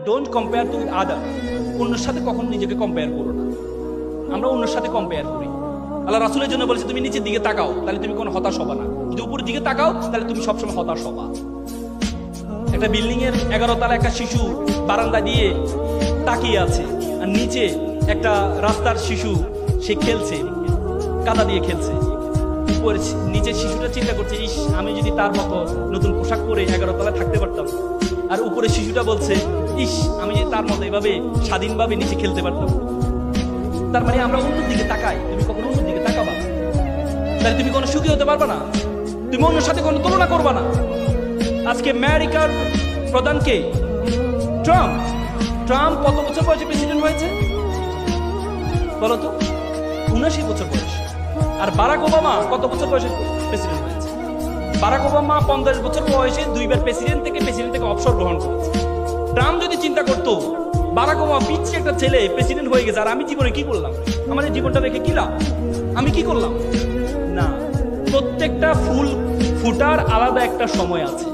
Don't compare to with other. অন্যের সাথে কখনো নিজেকে কম্পেয়ার করো না। আমরা অন্যের সাথে কম্পেয়ার করি। আল্লাহ রাসূলের জন্য বলেছে তুমি নিচের দিকে তাকাও, তাহলে তুমি কোনো হতাশ হবা না। যদি উপরের দিকে তাকাও তাহলে তুমি সবসময় হতাশ হবা। একটা বিল্ডিং এর 11 তলা একটা শিশু বারান্দা দিয়ে তাকিয়ে আছে, আর নিচে একটা রাস্তার শিশু সে খেলছে, কাদা দিয়ে খেলছে। উপরে নিচের শিশুটা চিন্তা করছে, ইস আমি যদি তার মতো নতুন পোশাক পরে 11 তলায় থাকতে পারতাম। আর উপরে শিশুটা বলছে, ইস আমি যদি তার মতো এভাবে স্বাধীনভাবে নিচে খেলতে পারতাম। তার মানে আমরা অন্যের দিকে তাকাই, তুমি কখনো অন্যের দিকে তাকাবা তাহলে তুমি কোনো সুখী হতে পারবা না, তুমি অন্যের সাথে কোনো তুলনা করবা না। আজকে আমেরিকার প্রধানকে ট্রাম্প, ট্রাম্প কত বছর বয়সে প্রেসিডেন্ট হয়েছে বলতো? 79 বছর বয়স। আর বারাক ওবামা কত বছর বয়সে প্রেসিডেন্ট হয়েছে? বারাক ওবামা 50 বছর বয়সে 2 বার প্রেসিডেন্ট থেকে অবসর গ্রহণ করেছে। ট্রাম্প যদি চিন্তা করতো বারাক ওবামা পিচ্ছি একটা ছেলে প্রেসিডেন্ট হয়ে গেছে, আর আমি জীবনে কি করলাম, আমাদের জীবনটা রেখে কি লাভ, আমি কি করলাম? না, প্রত্যেকটা ফুল ফুটার আলাদা একটা সময় আছে।